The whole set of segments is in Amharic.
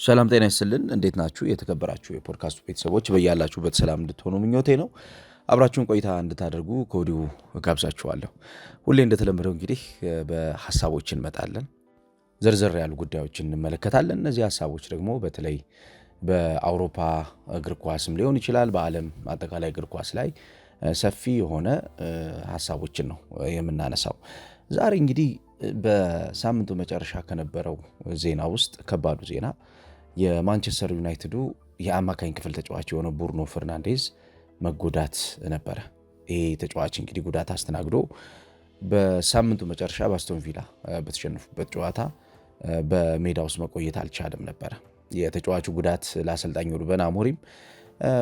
ሰላም ጤና ይስጥልን። እንዴት ናችሁ? የተከበራችሁ የፖድካስቱ ቤተሰቦች በያላችሁበት ሰላም እንድትሆኑ ምኞቴ ነው። አብራችሁን ቆይታ እንድታደርጉ ከወዲሁ ጋብዛችኋለሁ። ሁሌ እንደተለመደው እንግዲህ በሀሳቦች እንመጣለን፣ ዘርዘር ያሉ ጉዳዮችን እንመለከታለን። እነዚህ ሀሳቦች ደግሞ በተለይ በአውሮፓ እግር ኳስም ሊሆን ይችላል፣ በዓለም አጠቃላይ እግር ኳስ ላይ ሰፊ የሆነ ሀሳቦችን ነው የምናነሳው። ዛሬ እንግዲህ በሳምንቱ መጨረሻ ከነበረው ዜና ውስጥ ከባዱ ዜና የማንቸስተር ዩናይትዱ የአማካኝ ክፍል ተጫዋች የሆነው ብሩኖ ፈርናንዴዝ መጎዳት ነበረ። ይህ ተጫዋች እንግዲህ ጉዳት አስተናግዶ በሳምንቱ መጨረሻ በአስቶን ቪላ በተሸነፉበት ጨዋታ በሜዳ ውስጥ መቆየት አልቻለም ነበረ። የተጫዋቹ ጉዳት ለአሰልጣኝ ሩበን አሞሪም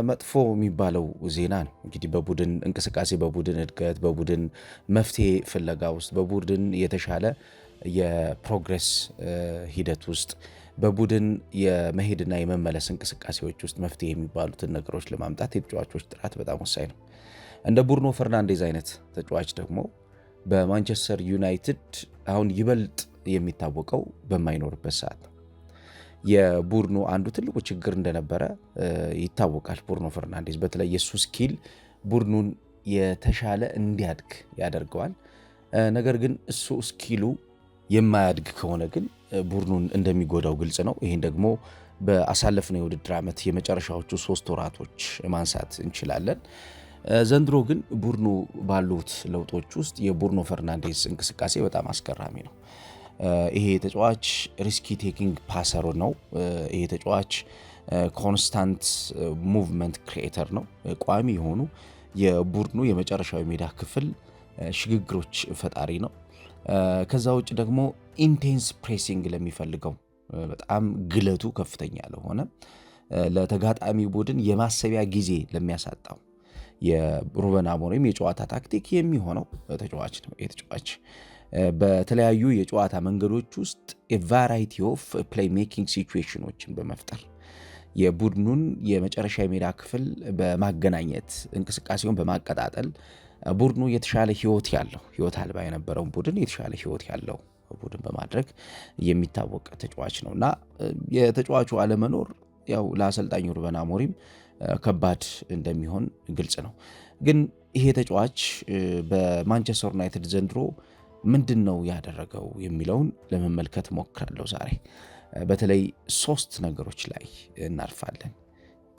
መጥፎ የሚባለው ዜና ነው። እንግዲህ በቡድን እንቅስቃሴ፣ በቡድን እድገት፣ በቡድን መፍትሄ ፍለጋ ውስጥ፣ በቡድን የተሻለ የፕሮግረስ ሂደት ውስጥ፣ በቡድን የመሄድና የመመለስ እንቅስቃሴዎች ውስጥ መፍትሄ የሚባሉትን ነገሮች ለማምጣት የተጫዋቾች ጥራት በጣም ወሳኝ ነው። እንደ ብሩኖ ፈርናንዴዝ አይነት ተጫዋች ደግሞ በማንቸስተር ዩናይትድ አሁን ይበልጥ የሚታወቀው በማይኖርበት ሰዓት ነው። የቡድኑ አንዱ ትልቁ ችግር እንደነበረ ይታወቃል። ብሩኖ ፈርናንዴዝ በተለይ የሱ ስኪል ቡድኑን የተሻለ እንዲያድግ ያደርገዋል። ነገር ግን እሱ ስኪሉ የማያድግ ከሆነ ግን ቡድኑን እንደሚጎዳው ግልጽ ነው። ይህን ደግሞ በአሳለፍነው የውድድር ዓመት የመጨረሻዎቹ 3 ወራቶች ማንሳት እንችላለን። ዘንድሮ ግን ቡድኑ ባሉት ለውጦች ውስጥ የብሩኖ ፈርናንዴዝ እንቅስቃሴ በጣም አስገራሚ ነው። ይሄ ተጫዋች ሪስኪ ቴኪንግ ፓሰር ነው። ይሄ ተጫዋች ኮንስታንት ሙቭመንት ክሪኤተር ነው። ቋሚ የሆኑ የቡድኑ የመጨረሻዊ ሜዳ ክፍል ሽግግሮች ፈጣሪ ነው። ከዛ ውጭ ደግሞ ኢንቴንስ ፕሬሲንግ ለሚፈልገው በጣም ግለቱ ከፍተኛ ለሆነ ለተጋጣሚ ቡድን የማሰቢያ ጊዜ ለሚያሳጣው የሩበን አሞሪም የጨዋታ ታክቲክ የሚሆነው ተጫዋች ነው። የተጫዋች በተለያዩ የጨዋታ መንገዶች ውስጥ የቫራይቲ ኦፍ ፕሌይ ሜኪንግ ሲቹዌሽኖችን በመፍጠር የቡድኑን የመጨረሻ የሜዳ ክፍል በማገናኘት እንቅስቃሴውን በማቀጣጠል ቡድኑ የተሻለ ህይወት አልባ የነበረውን ቡድን የተሻለ ህይወት ያለው ቡድን በማድረግ የሚታወቅ ተጫዋች ነው እና የተጫዋቹ አለመኖር ያው ለአሰልጣኝ ሩበን አሞሪም ከባድ እንደሚሆን ግልጽ ነው። ግን ይሄ ተጫዋች በማንቸስተር ዩናይትድ ዘንድሮ ምንድን ነው ያደረገው የሚለውን ለመመልከት ሞክራለሁ። ዛሬ በተለይ 3 ነገሮች ላይ እናርፋለን።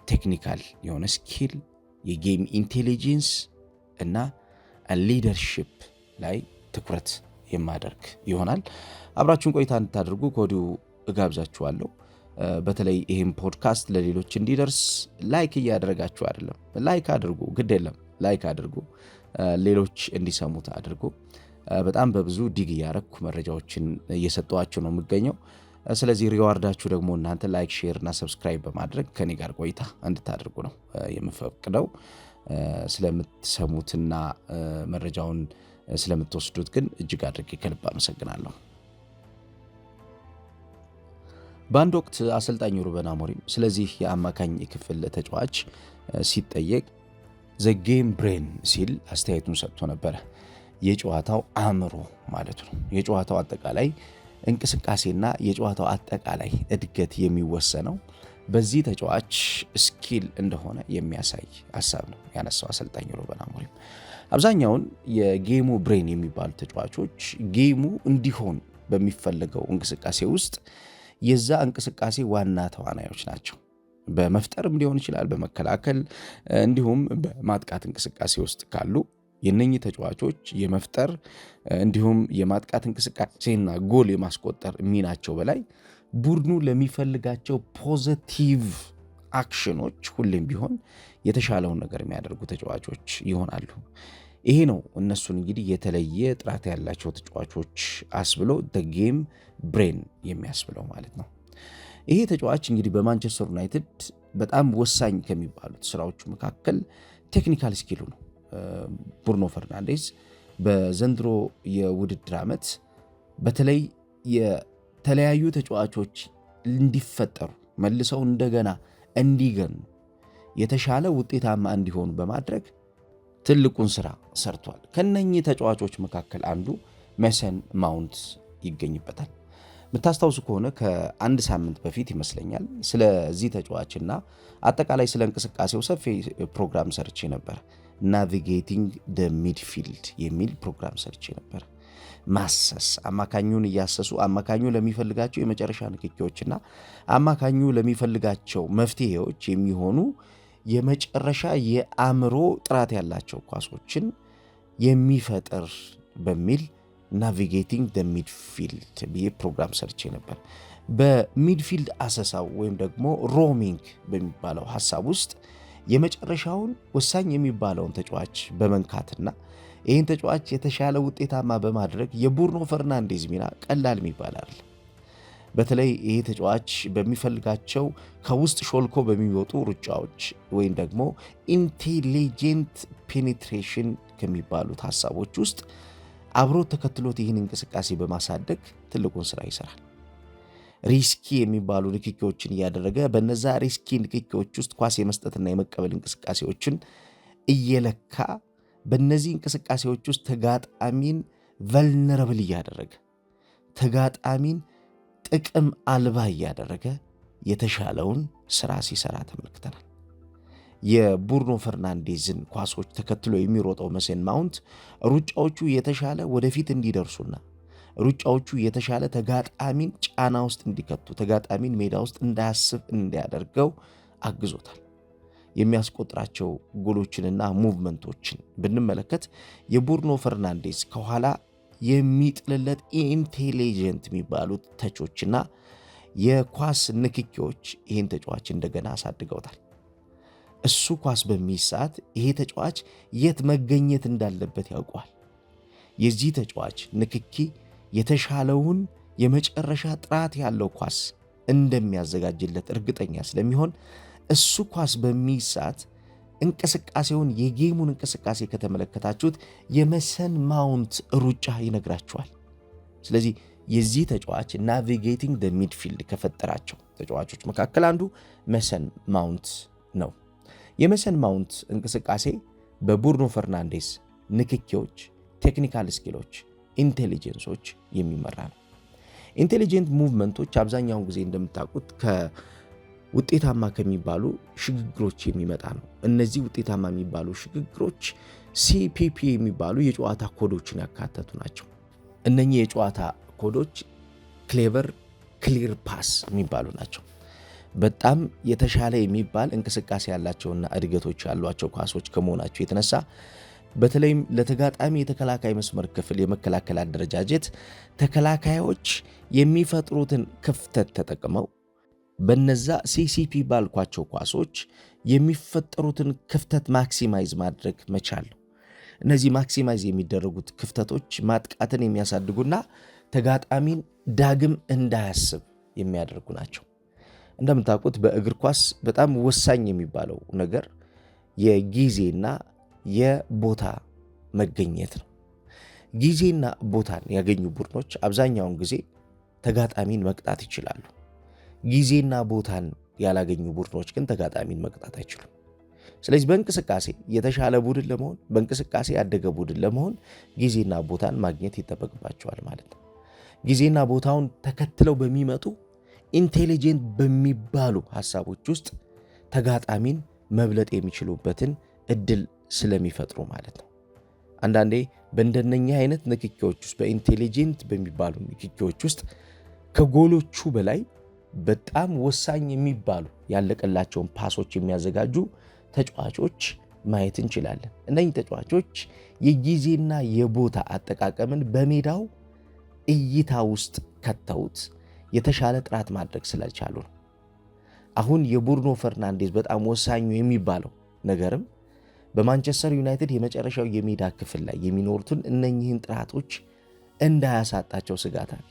ቴክኒካል የሆነ ስኪል፣ የጌም ኢንቴሊጀንስ እና ሊደርሺፕ ላይ ትኩረት የማደርግ ይሆናል። አብራችሁን ቆይታ እንድታደርጉ ከወዲሁ እጋብዛችኋለሁ። በተለይ ይህም ፖድካስት ለሌሎች እንዲደርስ ላይክ እያደረጋችሁ አይደለም፣ ላይክ አድርጉ፣ ግድ የለም ላይክ አድርጉ፣ ሌሎች እንዲሰሙት አድርጉ። በጣም በብዙ ዲግ እያረኩ መረጃዎችን እየሰጠኋችሁ ነው የምገኘው። ስለዚህ ሪዋርዳችሁ ደግሞ እናንተ ላይክ፣ ሼር እና ሰብስክራይብ በማድረግ ከኔ ጋር ቆይታ እንድታደርጉ ነው የምፈቅደው። ስለምትሰሙትና መረጃውን ስለምትወስዱት ግን እጅግ አድርጌ ከልብ አመሰግናለሁ። በአንድ ወቅት አሰልጣኝ ሩበን አሞሪም ስለዚህ የአማካኝ ክፍል ተጫዋች ሲጠየቅ ዘ ጌም ብሬን ሲል አስተያየቱን ሰጥቶ ነበረ። የጨዋታው አእምሮ ማለት ነው። የጨዋታው አጠቃላይ እንቅስቃሴና የጨዋታው አጠቃላይ እድገት የሚወሰነው በዚህ ተጫዋች ስኪል እንደሆነ የሚያሳይ ሀሳብ ነው ያነሳው አሰልጣኝ ሩበን አሞሪም። አብዛኛውን የጌሙ ብሬን የሚባሉ ተጫዋቾች ጌሙ እንዲሆን በሚፈልገው እንቅስቃሴ ውስጥ የዛ እንቅስቃሴ ዋና ተዋናዮች ናቸው። በመፍጠርም ሊሆን ይችላል፣ በመከላከል እንዲሁም በማጥቃት እንቅስቃሴ ውስጥ ካሉ የነኚህ ተጫዋቾች የመፍጠር እንዲሁም የማጥቃት እንቅስቃሴና ጎል የማስቆጠር ሚናቸው በላይ ቡድኑ ለሚፈልጋቸው ፖዚቲቭ አክሽኖች ሁሌም ቢሆን የተሻለውን ነገር የሚያደርጉ ተጫዋቾች ይሆናሉ። ይሄ ነው እነሱን እንግዲህ የተለየ ጥራት ያላቸው ተጫዋቾች አስብሎ ጌም ብሬን የሚያስብለው ማለት ነው። ይሄ ተጫዋች እንግዲህ በማንቸስተር ዩናይትድ በጣም ወሳኝ ከሚባሉት ስራዎቹ መካከል ቴክኒካል ስኪሉ ነው። ብሩኖ ፈርናንዴዝ በዘንድሮ የውድድር ዓመት በተለይ የተለያዩ ተጫዋቾች እንዲፈጠሩ መልሰው እንደገና እንዲገኑ የተሻለ ውጤታማ እንዲሆኑ በማድረግ ትልቁን ስራ ሰርቷል። ከነኚህ ተጫዋቾች መካከል አንዱ ሜሰን ማውንት ይገኝበታል። ብታስታውሱ ከሆነ ከአንድ ሳምንት በፊት ይመስለኛል ስለዚህ ተጫዋችና አጠቃላይ ስለ እንቅስቃሴው ሰፊ ፕሮግራም ሰርቼ ነበር። ናቪጌቲንግ ደ ሚድፊልድ የሚል ፕሮግራም ሰርቼ ነበር። ማሰስ፣ አማካኙን እያሰሱ አማካኙ ለሚፈልጋቸው የመጨረሻ ንክኪዎችና አማካኙ ለሚፈልጋቸው መፍትሄዎች የሚሆኑ የመጨረሻ የአእምሮ ጥራት ያላቸው ኳሶችን የሚፈጥር በሚል ናቪጌቲንግ ደ ሚድፊልድ ብዬ ፕሮግራም ሰርቼ ነበር። በሚድፊልድ አሰሳው ወይም ደግሞ ሮሚንግ በሚባለው ሀሳብ ውስጥ የመጨረሻውን ወሳኝ የሚባለውን ተጫዋች በመንካትና ይህን ተጫዋች የተሻለ ውጤታማ በማድረግ የቡርኖ ፈርናንዴዝ ሚና ቀላል የሚባል አይደል። በተለይ ይህ ተጫዋች በሚፈልጋቸው ከውስጥ ሾልኮ በሚወጡ ሩጫዎች ወይም ደግሞ ኢንቴሊጀንት ፔኔትሬሽን ከሚባሉት ሀሳቦች ውስጥ አብሮ ተከትሎት ይህን እንቅስቃሴ በማሳደግ ትልቁን ስራ ይሰራል። ሪስኪ የሚባሉ ንክኪዎችን እያደረገ በነዛ ሪስኪ ንክኪዎች ውስጥ ኳስ የመስጠትና የመቀበል እንቅስቃሴዎችን እየለካ በእነዚህ እንቅስቃሴዎች ውስጥ ተጋጣሚን ቨልነረብል እያደረገ ተጋጣሚን ጥቅም አልባ እያደረገ የተሻለውን ስራ ሲሰራ ተመልክተናል። የቡርኖ ፈርናንዴዝን ኳሶች ተከትሎ የሚሮጠው መሰን ማውንት ሩጫዎቹ የተሻለ ወደፊት እንዲደርሱና ሩጫዎቹ የተሻለ ተጋጣሚን ጫና ውስጥ እንዲከቱ ተጋጣሚን ሜዳ ውስጥ እንዳያስብ እንዲያደርገው አግዞታል። የሚያስቆጥራቸው ጎሎችንና ሙቭመንቶችን ብንመለከት የቡርኖ ፈርናንዴዝ ከኋላ የሚጥልለት ኢንቴሊጀንት የሚባሉት ተቾችና የኳስ ንክኪዎች ይህን ተጫዋች እንደገና አሳድገውታል። እሱ ኳስ በሚይዝ ሰዓት ይሄ ተጫዋች የት መገኘት እንዳለበት ያውቀዋል። የዚህ ተጫዋች ንክኪ የተሻለውን የመጨረሻ ጥራት ያለው ኳስ እንደሚያዘጋጅለት እርግጠኛ ስለሚሆን እሱ ኳስ በሚይዝ ሰዓት እንቅስቃሴውን የጌሙን እንቅስቃሴ ከተመለከታችሁት የመሰን ማውንት ሩጫ ይነግራችኋል። ስለዚህ የዚህ ተጫዋች ናቪጌቲንግ ደ ሚድፊልድ ከፈጠራቸው ተጫዋቾች መካከል አንዱ መሰን ማውንት ነው። የመሰን ማውንት እንቅስቃሴ በቡርኖ ፈርናንዴዝ ንክኪዎች፣ ቴክኒካል ስኪሎች፣ ኢንቴሊጀንሶች የሚመራ ነው። ኢንቴሊጀንት ሙቭመንቶች አብዛኛውን ጊዜ እንደምታውቁት ውጤታማ ከሚባሉ ሽግግሮች የሚመጣ ነው። እነዚህ ውጤታማ የሚባሉ ሽግግሮች ሲፒፒ የሚባሉ የጨዋታ ኮዶችን ያካተቱ ናቸው። እነኚህ የጨዋታ ኮዶች ክሌቨር ክሊር ፓስ የሚባሉ ናቸው። በጣም የተሻለ የሚባል እንቅስቃሴ ያላቸውና እድገቶች ያሏቸው ኳሶች ከመሆናቸው የተነሳ በተለይም ለተጋጣሚ የተከላካይ መስመር ክፍል የመከላከል አደረጃጀት ተከላካዮች የሚፈጥሩትን ክፍተት ተጠቅመው በነዛ ሲሲፒ ባልኳቸው ኳሶች የሚፈጠሩትን ክፍተት ማክሲማይዝ ማድረግ መቻል ነው። እነዚህ ማክሲማይዝ የሚደረጉት ክፍተቶች ማጥቃትን የሚያሳድጉና ተጋጣሚን ዳግም እንዳያስብ የሚያደርጉ ናቸው። እንደምታውቁት በእግር ኳስ በጣም ወሳኝ የሚባለው ነገር የጊዜና የቦታ መገኘት ነው። ጊዜና ቦታን ያገኙ ቡድኖች አብዛኛውን ጊዜ ተጋጣሚን መቅጣት ይችላሉ። ጊዜና ቦታን ያላገኙ ቡድኖች ግን ተጋጣሚን መቅጣት አይችሉም። ስለዚህ በእንቅስቃሴ የተሻለ ቡድን ለመሆን በእንቅስቃሴ ያደገ ቡድን ለመሆን ጊዜና ቦታን ማግኘት ይጠበቅባቸዋል ማለት ነው። ጊዜና ቦታውን ተከትለው በሚመጡ ኢንቴሊጀንት በሚባሉ ሐሳቦች ውስጥ ተጋጣሚን መብለጥ የሚችሉበትን እድል ስለሚፈጥሩ ማለት ነው። አንዳንዴ በእንደነኛ አይነት ንክኪዎች ውስጥ በኢንቴሊጀንት በሚባሉ ንክኪዎች ውስጥ ከጎሎቹ በላይ በጣም ወሳኝ የሚባሉ ያለቀላቸውን ፓሶች የሚያዘጋጁ ተጫዋቾች ማየት እንችላለን። እነዚህ ተጫዋቾች የጊዜና የቦታ አጠቃቀምን በሜዳው እይታ ውስጥ ከተውት የተሻለ ጥራት ማድረግ ስለቻሉ ነው። አሁን የቡርኖ ፈርናንዴዝ በጣም ወሳኙ የሚባለው ነገርም በማንቸስተር ዩናይትድ የመጨረሻው የሜዳ ክፍል ላይ የሚኖሩትን እነኚህን ጥራቶች እንዳያሳጣቸው ስጋት አለ።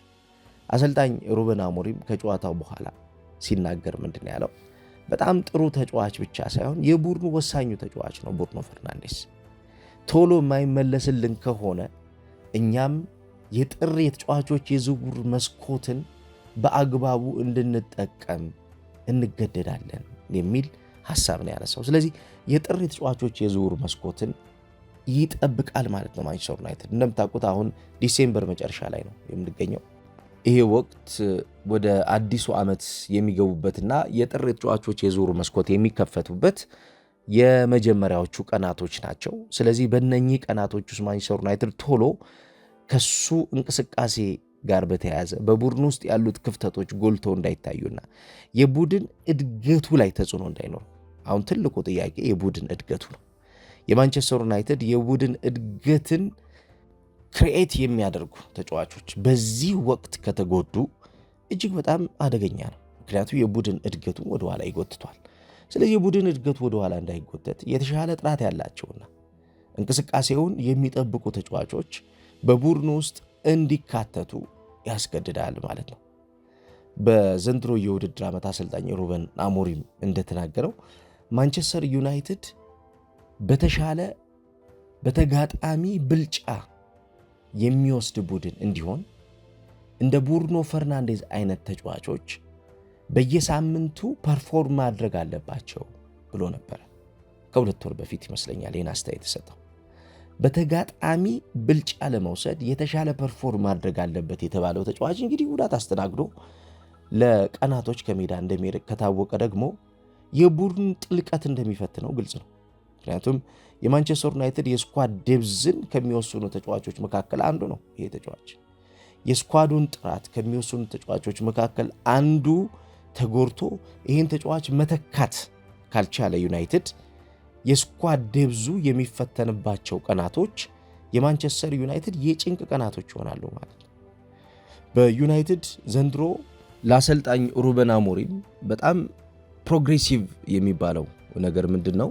አሰልጣኝ ሩበን አሞሪም ከጨዋታው በኋላ ሲናገር ምንድን ያለው? በጣም ጥሩ ተጫዋች ብቻ ሳይሆን የቡድኑ ወሳኙ ተጫዋች ነው ቡርኖ ፈርናንዴዝ። ቶሎ የማይመለስልን ከሆነ እኛም የጥር የተጫዋቾች የዝውውር መስኮትን በአግባቡ እንድንጠቀም እንገደዳለን የሚል ሐሳብ ነው ያነሳው። ስለዚህ የጥር የተጫዋቾች የዝውውር መስኮትን ይጠብቃል ማለት ነው ማንቸስተር ዩናይትድ። እንደምታውቁት አሁን ዲሴምበር መጨረሻ ላይ ነው የምንገኘው። ይሄ ወቅት ወደ አዲሱ ዓመት የሚገቡበትና የጥር ተጫዋቾች የዝውውር መስኮት የሚከፈቱበት የመጀመሪያዎቹ ቀናቶች ናቸው። ስለዚህ በእነኚህ ቀናቶች ውስጥ ማንቸስተር ዩናይትድ ቶሎ ከሱ እንቅስቃሴ ጋር በተያያዘ በቡድን ውስጥ ያሉት ክፍተቶች ጎልተው እንዳይታዩና የቡድን እድገቱ ላይ ተጽዕኖ እንዳይኖር፣ አሁን ትልቁ ጥያቄ የቡድን እድገቱ ነው። የማንቸስተር ዩናይትድ የቡድን እድገትን ክሪኤት የሚያደርጉ ተጫዋቾች በዚህ ወቅት ከተጎዱ እጅግ በጣም አደገኛ ነው። ምክንያቱም የቡድን እድገቱን ወደኋላ ይጎትቷል። ስለዚህ የቡድን እድገቱ ወደኋላ እንዳይጎተት የተሻለ ጥራት ያላቸውና እንቅስቃሴውን የሚጠብቁ ተጫዋቾች በቡድኑ ውስጥ እንዲካተቱ ያስገድዳል ማለት ነው። በዘንድሮ የውድድር ዓመት አሰልጣኝ ሩበን አሞሪም እንደተናገረው ማንቸስተር ዩናይትድ በተሻለ በተጋጣሚ ብልጫ የሚወስድ ቡድን እንዲሆን እንደ ብሩኖ ፈርናንዴዝ አይነት ተጫዋቾች በየሳምንቱ ፐርፎርም ማድረግ አለባቸው ብሎ ነበር። ከሁለት ወር በፊት ይመስለኛል ይህን አስተያየት የሰጠው። በተጋጣሚ ብልጫ ለመውሰድ የተሻለ ፐርፎርም ማድረግ አለበት የተባለው ተጫዋች እንግዲህ ጉዳት አስተናግዶ ለቀናቶች ከሜዳ እንደሚርቅ ከታወቀ ደግሞ የቡድን ጥልቀት እንደሚፈትነው ግልጽ ነው። ምክንያቱም የማንቸስተር ዩናይትድ የስኳድ ዴብዝን ከሚወስኑ ተጫዋቾች መካከል አንዱ ነው። ይሄ ተጫዋች የስኳዱን ጥራት ከሚወስኑ ተጫዋቾች መካከል አንዱ ተጎድቶ ይህን ተጫዋች መተካት ካልቻለ ዩናይትድ የስኳድ ዴብዙ የሚፈተንባቸው ቀናቶች የማንቸስተር ዩናይትድ የጭንቅ ቀናቶች ይሆናሉ ማለት ነው። በዩናይትድ ዘንድሮ ለአሰልጣኝ ሩበን አሞሪም በጣም ፕሮግሬሲቭ የሚባለው ነገር ምንድን ነው?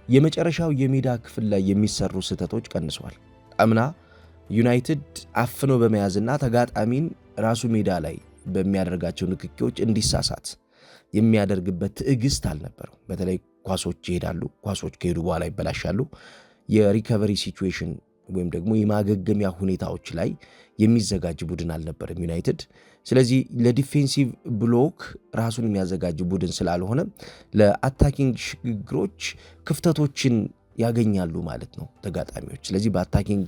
የመጨረሻው የሜዳ ክፍል ላይ የሚሰሩ ስህተቶች ቀንሰዋል። አምና ዩናይትድ አፍኖ በመያዝና ተጋጣሚን ራሱ ሜዳ ላይ በሚያደርጋቸው ንክኪዎች እንዲሳሳት የሚያደርግበት ትዕግስት አልነበረው። በተለይ ኳሶች ይሄዳሉ፣ ኳሶች ከሄዱ በኋላ ይበላሻሉ። የሪከቨሪ ሲቹዌሽን ወይም ደግሞ የማገገሚያ ሁኔታዎች ላይ የሚዘጋጅ ቡድን አልነበረም ዩናይትድ። ስለዚህ ለዲፌንሲቭ ብሎክ ራሱን የሚያዘጋጅ ቡድን ስላልሆነ ለአታኪንግ ሽግግሮች ክፍተቶችን ያገኛሉ ማለት ነው ተጋጣሚዎች። ስለዚህ በአታኪንግ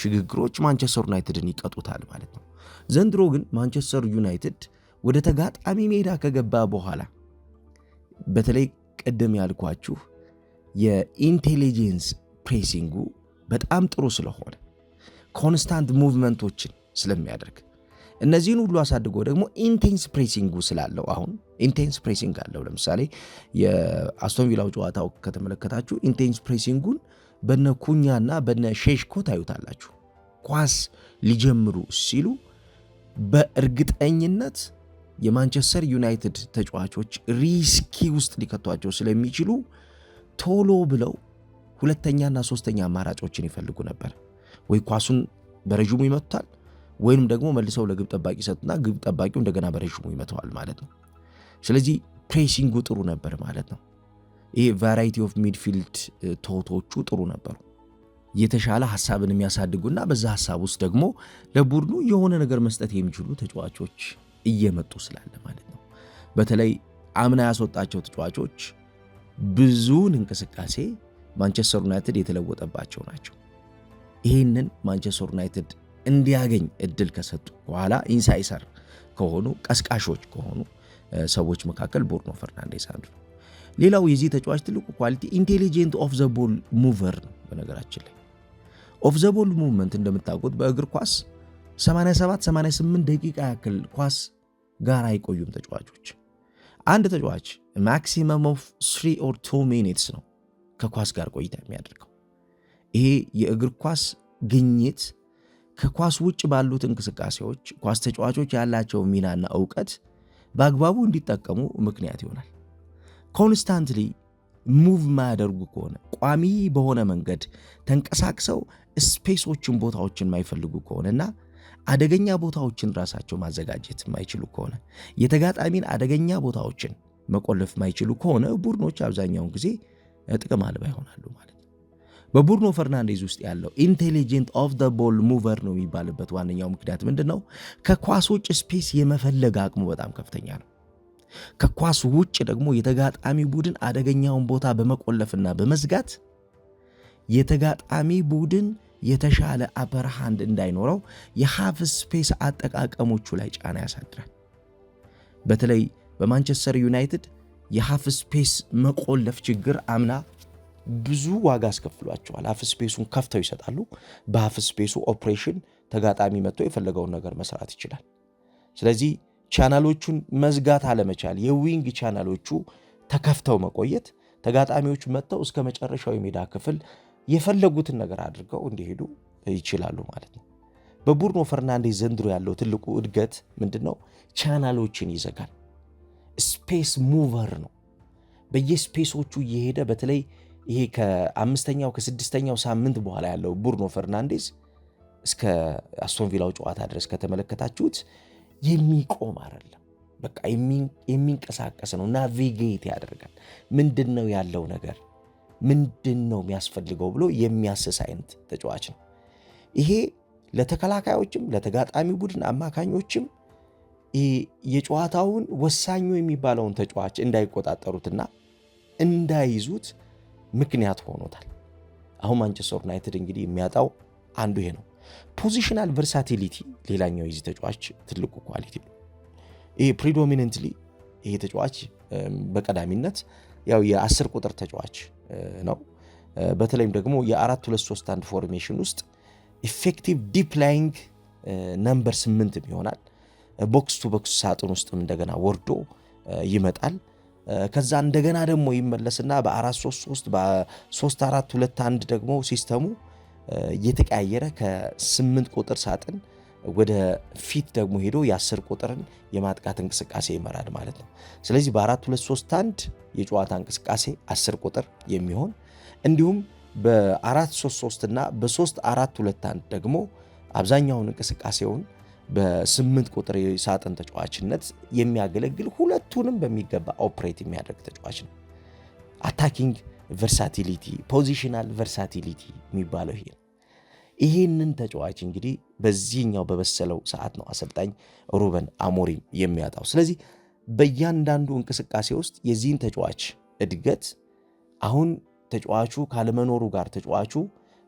ሽግግሮች ማንቸስተር ዩናይትድን ይቀጡታል ማለት ነው። ዘንድሮ ግን ማንቸስተር ዩናይትድ ወደ ተጋጣሚ ሜዳ ከገባ በኋላ በተለይ ቀደም ያልኳችሁ የኢንቴሊጀንስ ፕሬሲንጉ በጣም ጥሩ ስለሆነ ኮንስታንት ሙቭመንቶችን ስለሚያደርግ እነዚህን ሁሉ አሳድጎ ደግሞ ኢንቴንስ ፕሬሲንጉ ስላለው አሁን ኢንቴንስ ፕሬሲንግ አለው። ለምሳሌ የአስቶን ቪላው ጨዋታው ከተመለከታችሁ ኢንቴንስ ፕሬሲንጉን በነ ኩኛና በነ ሼሽኮ ታዩታላችሁ። ኳስ ሊጀምሩ ሲሉ በእርግጠኝነት የማንቸስተር ዩናይትድ ተጫዋቾች ሪስኪ ውስጥ ሊከቷቸው ስለሚችሉ ቶሎ ብለው ሁለተኛና ሶስተኛ አማራጮችን ይፈልጉ ነበር። ወይ ኳሱን በረዥሙ ይመቱታል ወይንም ደግሞ መልሰው ለግብ ጠባቂ ይሰጡና ግብ ጠባቂው እንደገና በረዥሙ ይመተዋል ማለት ነው። ስለዚህ ፕሬሲንጉ ጥሩ ነበር ማለት ነው። ይሄ ቫራይቲ ኦፍ ሚድፊልድ ቶቶቹ ጥሩ ነበሩ። የተሻለ ሐሳብን የሚያሳድጉና በዛ ሐሳብ ውስጥ ደግሞ ለቡድኑ የሆነ ነገር መስጠት የሚችሉ ተጫዋቾች እየመጡ ስላለ ማለት ነው። በተለይ አምና ያስወጣቸው ተጫዋቾች ብዙውን እንቅስቃሴ ማንቸስተር ዩናይትድ የተለወጠባቸው ናቸው። ይህንን ማንቸስተር ዩናይትድ እንዲያገኝ እድል ከሰጡ በኋላ ኢንሳይሰር ከሆኑ ቀስቃሾች ከሆኑ ሰዎች መካከል ብሩኖ ፈርናንዴዝ አንዱ ነው። ሌላው የዚህ ተጫዋች ትልቁ ኳሊቲ ኢንቴሊጀንት ኦፍ ዘ ቦል ሙቨር ነው። በነገራችን ላይ ኦፍ ዘ ቦል ሙቭመንት እንደምታውቁት በእግር ኳስ 87-88 ደቂቃ ያክል ኳስ ጋር አይቆዩም ተጫዋቾች። አንድ ተጫዋች ማክሲመም ኦፍ 3 or 2 ሚኒትስ ነው ከኳስ ጋር ቆይታ የሚያደርገው። ይሄ የእግር ኳስ ግኝት ከኳስ ውጭ ባሉት እንቅስቃሴዎች ኳስ ተጫዋቾች ያላቸው ሚናና ዕውቀት በአግባቡ እንዲጠቀሙ ምክንያት ይሆናል። ኮንስታንትሊ ሙቭ ማያደርጉ ከሆነ ቋሚ በሆነ መንገድ ተንቀሳቅሰው ስፔሶችን ቦታዎችን ማይፈልጉ ከሆነና አደገኛ ቦታዎችን ራሳቸው ማዘጋጀት ማይችሉ ከሆነ የተጋጣሚን አደገኛ ቦታዎችን መቆለፍ ማይችሉ ከሆነ ቡድኖች አብዛኛውን ጊዜ ጥቅም አልባ ይሆናሉ ማለት ነው። በብሩኖ ፈርናንዴዝ ውስጥ ያለው ኢንቴሊጀንት ኦፍ ዘ ቦል ሙቨር ነው የሚባልበት ዋነኛው ምክንያት ምንድነው? ከኳስ ውጭ ስፔስ የመፈለግ አቅሙ በጣም ከፍተኛ ነው። ከኳስ ውጭ ደግሞ የተጋጣሚ ቡድን አደገኛውን ቦታ በመቆለፍና በመዝጋት የተጋጣሚ ቡድን የተሻለ አፐር ሃንድ እንዳይኖረው የሃፍ ስፔስ አጠቃቀሞቹ ላይ ጫና ያሳድራል። በተለይ በማንቸስተር ዩናይትድ የሃፍ ስፔስ መቆለፍ ችግር አምና ብዙ ዋጋ አስከፍሏቸዋል። ሃፍ ስፔሱን ከፍተው ይሰጣሉ። በሃፍ ስፔሱ ኦፕሬሽን ተጋጣሚ መጥቶ የፈለገውን ነገር መስራት ይችላል። ስለዚህ ቻናሎቹን መዝጋት አለመቻል፣ የዊንግ ቻናሎቹ ተከፍተው መቆየት ተጋጣሚዎች መጥተው እስከ መጨረሻው የሜዳ ክፍል የፈለጉትን ነገር አድርገው እንዲሄዱ ይችላሉ ማለት ነው። በብሩኖ ፈርናንዴዝ ዘንድሮ ያለው ትልቁ እድገት ምንድነው? ቻናሎችን ይዘጋል። ስፔስ ሙቨር ነው። በየስፔሶቹ እየሄደ በተለይ ይሄ ከአምስተኛው ከስድስተኛው ሳምንት በኋላ ያለው ብሩኖ ፈርናንዴዝ እስከ አስቶን ቪላው ጨዋታ ድረስ ከተመለከታችሁት የሚቆም አይደለም። በቃ የሚንቀሳቀስ ነው። ናቪጌት ያደርጋል። ምንድነው ያለው ነገር፣ ምንድነው የሚያስፈልገው ብሎ የሚያስስ አይነት ተጫዋች ነው። ይሄ ለተከላካዮችም ለተጋጣሚ ቡድን አማካኞችም የጨዋታውን ወሳኙ የሚባለውን ተጫዋች እንዳይቆጣጠሩትና እንዳይዙት ምክንያት ሆኖታል። አሁን ማንቸስተር ዩናይትድ እንግዲህ የሚያጣው አንዱ ይሄ ነው። ፖዚሽናል ቨርሳቲሊቲ ሌላኛው የዚህ ተጫዋች ትልቁ ኳሊቲ ነው። ይሄ ፕሪዶሚነንትሊ ይሄ ተጫዋች በቀዳሚነት ያው የ10 ቁጥር ተጫዋች ነው። በተለይም ደግሞ የ4-2-3-1 ፎርሜሽን ውስጥ ኢፌክቲቭ ዲፕ ላይንግ ነምበር 8 ይሆናል። ቦክስ ቱ ቦክስ ሳጥን ውስጥም እንደገና ወርዶ ይመጣል። ከዛ እንደገና ደግሞ ይመለስና በ4-3-3 በ3-4-2-1 ደግሞ ሲስተሙ እየተቀያየረ ከ8 ቁጥር ሳጥን ወደ ፊት ደግሞ ሄዶ የ10 ቁጥርን የማጥቃት እንቅስቃሴ ይመራል ማለት ነው። ስለዚህ በ4-2-3-1 የጨዋታ እንቅስቃሴ 10 ቁጥር የሚሆን እንዲሁም በ4-3-3 እና በ3-4-2-1 ደግሞ አብዛኛውን እንቅስቃሴውን በ8 ቁጥር የሳጥን ተጫዋችነት የሚያገለግል ሁለቱንም በሚገባ ኦፕሬት የሚያደርግ ተጫዋች ነው። አታኪንግ ቨርሳቲሊቲ፣ ፖዚሽናል ቨርሳቲሊቲ የሚባለው ይሄ ነው። ይህንን ተጫዋች እንግዲህ በዚህኛው በበሰለው ሰዓት ነው አሰልጣኝ ሩበን አሞሪም የሚያጣው። ስለዚህ በእያንዳንዱ እንቅስቃሴ ውስጥ የዚህን ተጫዋች እድገት አሁን ተጫዋቹ ካለመኖሩ ጋር ተጫዋቹ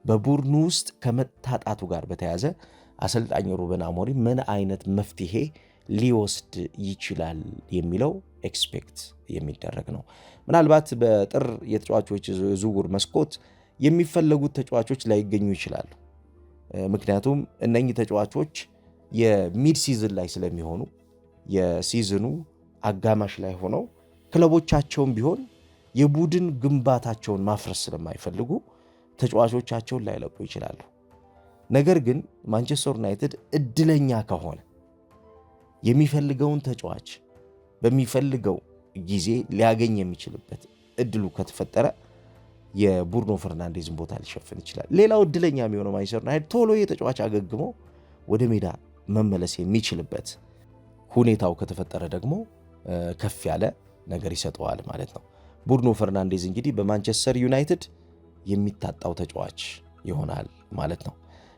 በቡድኑ ውስጥ ከመታጣቱ ጋር በተያያዘ አሰልጣኝ ሩበን አሞሪም ምን አይነት መፍትሄ ሊወስድ ይችላል የሚለው ኤክስፔክት የሚደረግ ነው። ምናልባት በጥር የተጫዋቾች ዝውውር መስኮት የሚፈለጉት ተጫዋቾች ላይገኙ ይችላሉ። ምክንያቱም እነኚህ ተጫዋቾች የሚድ ሲዝን ላይ ስለሚሆኑ የሲዝኑ አጋማሽ ላይ ሆነው ክለቦቻቸውን ቢሆን የቡድን ግንባታቸውን ማፍረስ ስለማይፈልጉ ተጫዋቾቻቸውን ላይለቁ ይችላሉ። ነገር ግን ማንቸስተር ዩናይትድ እድለኛ ከሆነ የሚፈልገውን ተጫዋች በሚፈልገው ጊዜ ሊያገኝ የሚችልበት እድሉ ከተፈጠረ የብሩኖ ፈርናንዴዝን ቦታ ሊሸፍን ይችላል። ሌላው እድለኛ የሚሆነው ማንቸስተር ዩናይትድ ቶሎ የተጫዋች አገግሞ ወደ ሜዳ መመለስ የሚችልበት ሁኔታው ከተፈጠረ ደግሞ ከፍ ያለ ነገር ይሰጠዋል ማለት ነው። ብሩኖ ፈርናንዴዝ እንግዲህ በማንቸስተር ዩናይትድ የሚታጣው ተጫዋች ይሆናል ማለት ነው።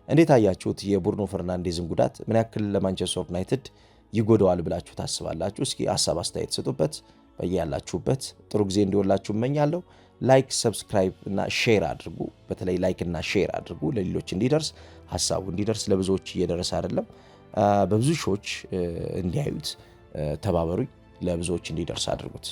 እንዴት አያችሁት? የብሩኖ ፈርናንዴዝን ጉዳት ምን ያክል ለማንቸስተር ዩናይትድ ይጎዳዋል ብላችሁ ታስባላችሁ? እስኪ ሀሳብ አስተያየት ስጡበት። በያላችሁበት ጥሩ ጊዜ እንዲሆንላችሁ እመኛለሁ። ላይክ፣ ሰብስክራይብ እና ሼር አድርጉ። በተለይ ላይክ እና ሼር አድርጉ ለሌሎች እንዲደርስ፣ ሀሳቡ እንዲደርስ። ለብዙዎች እየደረሰ አይደለም፣ በብዙ ሺዎች እንዲያዩት ተባበሩኝ። ለብዙዎች እንዲደርስ አድርጉት።